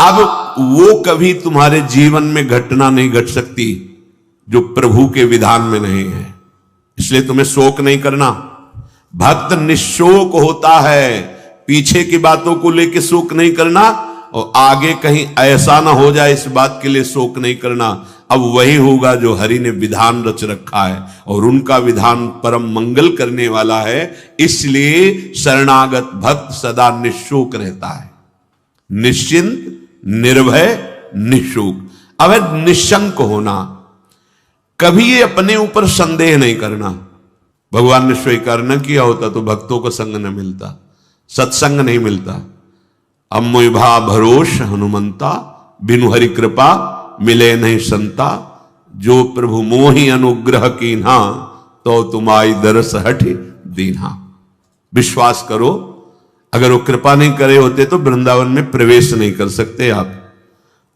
अब वो कभी तुम्हारे जीवन में घटना नहीं घट सकती जो प्रभु के विधान में नहीं है, इसलिए तुम्हें शोक नहीं करना। भक्त निशोक होता है, पीछे की बातों को लेकर शोक नहीं करना और आगे कहीं ऐसा ना हो जाए इस बात के लिए शोक नहीं करना। अब वही होगा जो हरि ने विधान रच रखा है और उनका विधान परम मंगल करने वाला है, इसलिए शरणागत भक्त सदा निशोक रहता है, निश्चिंत, निर्भय, निशोक। अब निशंक होना, कभी ये अपने ऊपर संदेह नहीं करना। भगवान ने स्वीकार न किया होता तो भक्तों को संग न मिलता, सत्संग नहीं मिलता। अम्मुभा भरोस हनुमंता, बिनु हरि कृपा मिले नहीं संता। जो प्रभु मोहि अनुग्रह कीन्हा, तो तुम्हारी दरस हठ दीन्हा। विश्वास करो, अगर वो कृपा नहीं करे होते तो वृंदावन में प्रवेश नहीं कर सकते आप।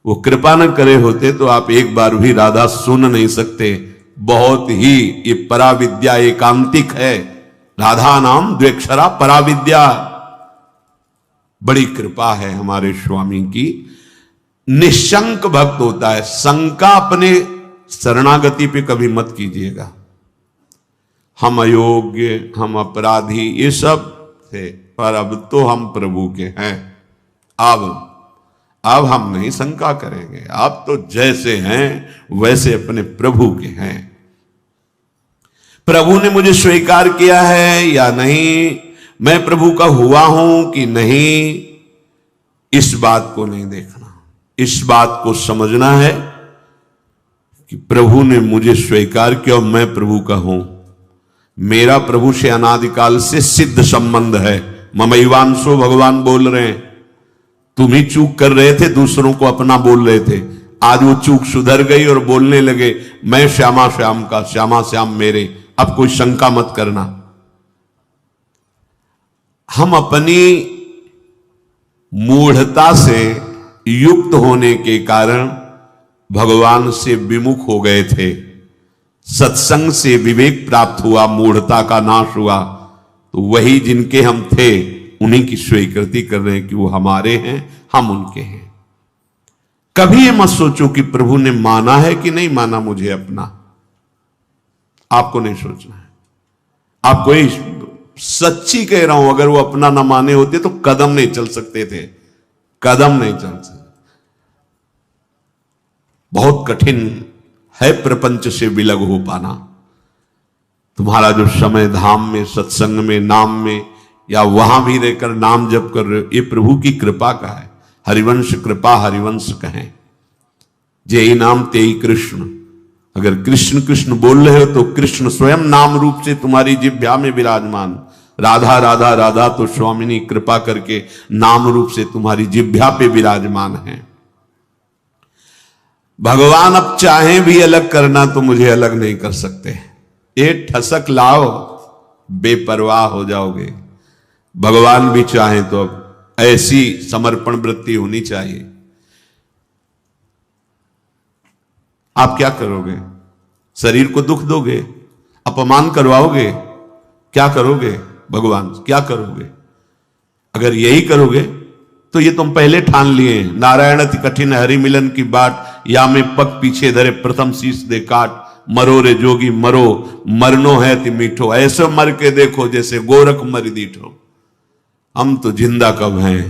वो कृपा न करे होते तो आप एक बार भी राधा सुन नहीं सकते। बहुत ही ये पराविद्या एकांतिक है, राधा नाम द्वेक्षरा पराविद्या। बड़ी कृपा है हमारे स्वामी की। निशंक भक्त होता है, शंका अपने शरणागति पे कभी मत कीजिएगा। हम अयोग्य, हम अपराधी, ये सब थे, पर अब तो हम प्रभु के हैं। अब हम नहीं शंका करेंगे, आप तो जैसे हैं वैसे अपने प्रभु के हैं। प्रभु ने मुझे स्वीकार किया है या नहीं, मैं प्रभु का हुआ हूं कि नहीं, इस बात को नहीं देखना। इस बात को समझना है कि प्रभु ने मुझे स्वीकार किया और मैं प्रभु का हूं। मेरा प्रभु से अनादिकाल से सिद्ध संबंध है। ममैवांशो भगवान बोल रहे हैं, तुम ही चूक कर रहे थे, दूसरों को अपना बोल रहे थे। आज वो चूक सुधर गई और बोलने लगे मैं श्यामा श्याम का, श्यामा श्याम मेरे। अब कोई शंका मत करना। हम अपनी मूढ़ता से युक्त होने के कारण भगवान से विमुख हो गए थे। सत्संग से विवेक प्राप्त हुआ, मूढ़ता का नाश हुआ, तो वही जिनके हम थे उन्हीं की स्वीकृति कर रहे हैं कि वो हमारे हैं, हम उनके हैं। कभी ये मत सोचो कि प्रभु ने माना है कि नहीं माना मुझे अपना, आपको नहीं सोचना है। आपको ये सच्ची कह रहा हूं, अगर वो अपना ना माने होते तो कदम नहीं चल सकते थे, कदम नहीं चल सकते। बहुत कठिन है प्रपंच से विलग हो पाना। तुम्हारा जो समय धाम में, सत्संग में, नाम में, या वहां भी रहकर नाम जप कर रहे हो, ये प्रभु की कृपा का है। हरिवंश कृपा हरिवंश कहें, जे नाम तेई कृष्ण। अगर कृष्ण कृष्ण बोल रहे हो तो कृष्ण स्वयं नाम रूप से तुम्हारी जिह्वा में विराजमान। राधा राधा राधा तो स्वामिनी कृपा करके नाम रूप से तुम्हारी जिह्वा पे विराजमान है। भगवान अब चाहे भी अलग करना तो मुझे अलग नहीं कर सकते। ये ठसक लाओ, बेपरवाह हो जाओगे। भगवान भी चाहे तो अब ऐसी समर्पण वृत्ति होनी चाहिए। आप क्या करोगे? शरीर को दुख दोगे, अपमान करवाओगे, क्या करोगे? भगवान क्या करोगे? अगर यही करोगे तो ये तुम पहले ठान लिए, नारायण अति कठिन हरि मिलन की बाट, या में पग पीछे धरे प्रथम शीश दे काट। मरो रे जोगी मरो, मरनो है ति मीठो, ऐसे मर के देखो जैसे गोरख मर दीठो। हम तो जिंदा कब हैं,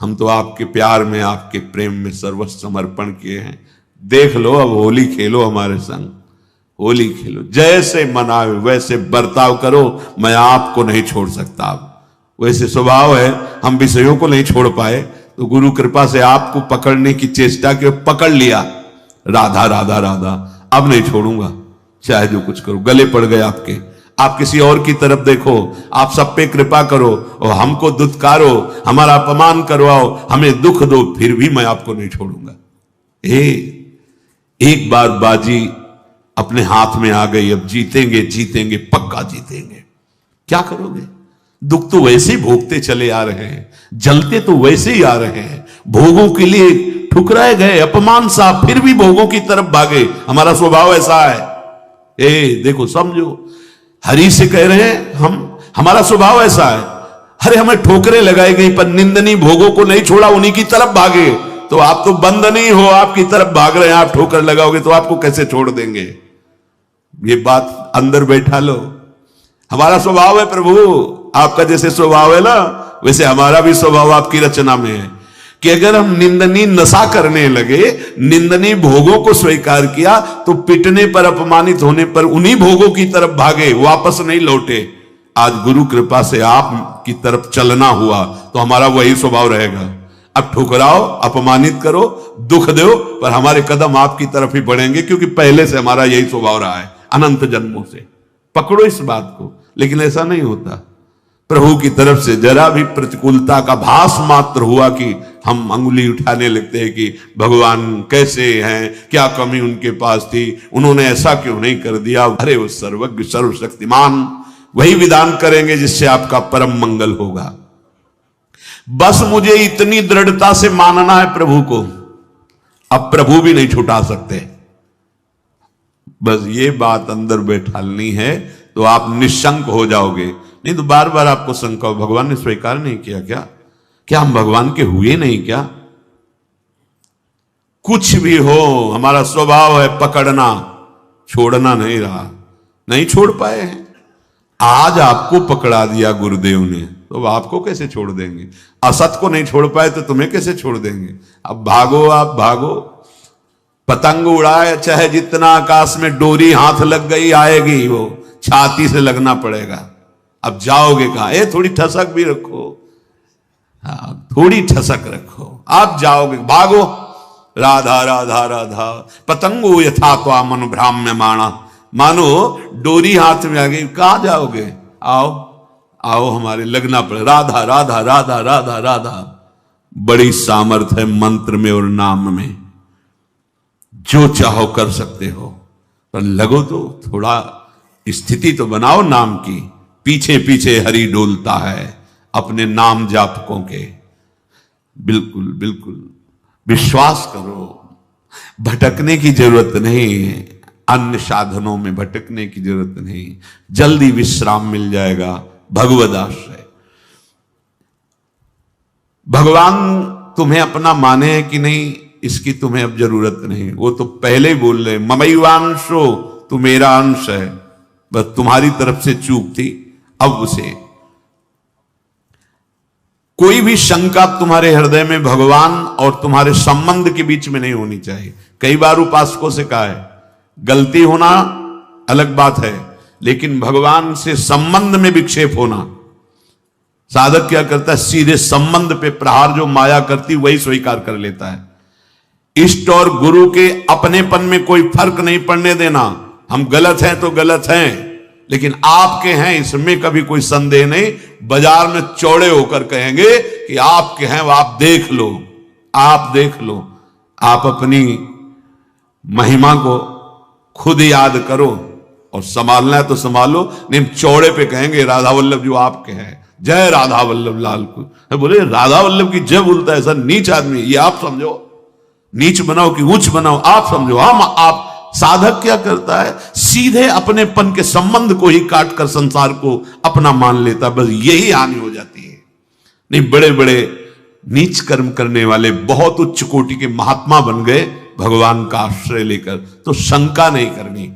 हम तो आपके प्यार में, आपके प्रेम में सर्वस्व समर्पण किए हैं। देख लो, अब होली खेलो हमारे संग, होली खेलो, जैसे मनावे वैसे बर्ताव करो। मैं आपको नहीं छोड़ सकता। अब वैसे स्वभाव है, हम विषयों को नहीं छोड़ पाए तो गुरु कृपा से आपको पकड़ने की चेष्टा की, पकड़ लिया। राधा राधा राधा, अब नहीं छोड़ूंगा, चाहे जो कुछ करो। गले पड़ गए आपके, आप किसी और की तरफ देखो, आप सब पे कृपा करो और हमको दुत्कारो, हमारा अपमान करवाओ, हमें दुख दो, फिर भी मैं आपको नहीं छोड़ूंगा। एक बार बाजी अपने हाथ में आ गई, अब जीतेंगे जीतेंगे, पक्का जीतेंगे। क्या करोगे? दुख तो वैसे ही भोगते चले आ रहे हैं, जलते तो वैसे ही आ रहे हैं। भोगों के लिए ठुकराए गए, अपमान सा, फिर भी भोगों की तरफ भागे। हमारा स्वभाव ऐसा है। देखो, समझो, हरि से कह रहे हैं हमारा स्वभाव ऐसा है। अरे हमें ठोकरें लगाई गई पर निंदनीय भोगों को नहीं छोड़ा, उन्हीं की तरफ भागे। तो आप तो बंद नहीं हो, आपकी तरफ भाग रहे हैं, आप ठोकर लगाओगे तो आपको कैसे छोड़ देंगे? ये बात अंदर बैठा लो। हमारा स्वभाव है प्रभु, आपका जैसे स्वभाव है ना वैसे हमारा भी स्वभाव आपकी रचना में है कि अगर हम निंदनीय नशा करने लगे, निंदनीय भोगों को स्वीकार किया, तो पिटने पर, अपमानित होने पर उन्हीं भोगों की तरफ भागे, वापस नहीं लौटे। आज गुरु कृपा से आप की तरफ चलना हुआ तो हमारा वही स्वभाव रहेगा। अब ठुकराओ, अपमानित करो, दुख दो, पर हमारे कदम आपकी तरफ ही बढ़ेंगे, क्योंकि पहले से हमारा यही स्वभाव रहा है अनंत जन्मों से। पकड़ो इस बात को। लेकिन ऐसा नहीं होता। प्रभु की तरफ से जरा भी प्रतिकूलता का भास मात्र हुआ कि हम अंगुली उठाने लगते हैं कि भगवान कैसे हैं, क्या कमी उनके पास थी, उन्होंने ऐसा क्यों नहीं कर दिया। अरे वो सर्वज्ञ सर्वशक्तिमान वही विधान करेंगे जिससे आपका परम मंगल होगा। बस मुझे इतनी दृढ़ता से मानना है प्रभु को, अब प्रभु भी नहीं छुटा सकते। बस ये बात अंदर बैठालनी है तो आप निशंक हो जाओगे। नहीं तो बार बार आपको शंका हो, भगवान ने स्वीकार नहीं किया क्या? क्या हम भगवान के हुए नहीं क्या? कुछ भी हो, हमारा स्वभाव है पकड़ना, छोड़ना नहीं रहा, नहीं छोड़ पाए हैं। आज आपको पकड़ा दिया गुरुदेव ने, तो आपको कैसे छोड़ देंगे? असत को नहीं छोड़ पाए तो तुम्हें कैसे छोड़ देंगे? अब भागो, आप भागो, पतंग उड़ाए चाहे जितना आकाश में, डोरी हाथ लग गई आएगी, वो छाती से लगना पड़ेगा। अब जाओगे कहां? ये थोड़ी ठसक भी रखो, हाँ थोड़ी ठसक रखो, आप जाओगे, भागो। राधा राधा राधा पतंगो यथा त्वा मनु भ्राम्य माणा, मानो डोरी हाथ में आ गई, कहां जाओगे? आओ आओ, हमारे लगना पड़े। राधा राधा राधा राधा राधा। बड़ी सामर्थ्य है मंत्र में और नाम में, जो चाहो कर सकते हो, पर लगो तो थोड़ा स्थिति तो बनाओ नाम की। पीछे पीछे हरि डोलता है अपने नाम जापकों के। बिल्कुल बिल्कुल विश्वास करो, भटकने की जरूरत नहीं है, अन्य साधनों में भटकने की जरूरत नहीं, जल्दी विश्राम मिल जाएगा भगवद आश्रय। भगवान तुम्हें अपना माने है कि नहीं, इसकी तुम्हें अब जरूरत नहीं। वो तो पहले ही बोल रहे, ममैवांशो, तू मेरा अंश है, बस तुम्हारी तरफ से चूक थी। अब उसे कोई भी शंका तुम्हारे हृदय में भगवान और तुम्हारे संबंध के बीच में नहीं होनी चाहिए। कई बार उपासकों से कहा है, गलती होना अलग बात है, लेकिन भगवान से संबंध में विक्षेप होना, साधक क्या करता है, सीधे संबंध पे प्रहार जो माया करती वही स्वीकार कर लेता है। इष्ट और गुरु के अपनेपन में कोई फर्क नहीं पड़ने देना। हम गलत हैं तो गलत हैं, लेकिन आपके हैं इसमें कभी कोई संदेह नहीं। बाजार में चौड़े होकर कहेंगे कि आपके हैं, वो आप देख लो, आप देख लो। आप अपनी महिमा को खुद याद करो और संभालना है तो संभालो, नहीं चौड़े पे कहेंगे राधा वल्लभ जो आपके हैं, जय राधा वल्लभ लाल को। बोले राधा वल्लभ की जय बोलता है, ऐसा नीच आदमी, ये आप समझो, नीच बनाओ कि उच्च बनाओ आप समझो। हम आप साधक क्या करता है, सीधे अपनेपन के संबंध को ही काट कर संसार को अपना मान लेता, बस यही हानि हो जाती है। नहीं, बड़े बड़े नीच कर्म करने वाले बहुत उच्च कोटि के महात्मा बन गए भगवान का आश्रय लेकर, तो शंका नहीं करनी।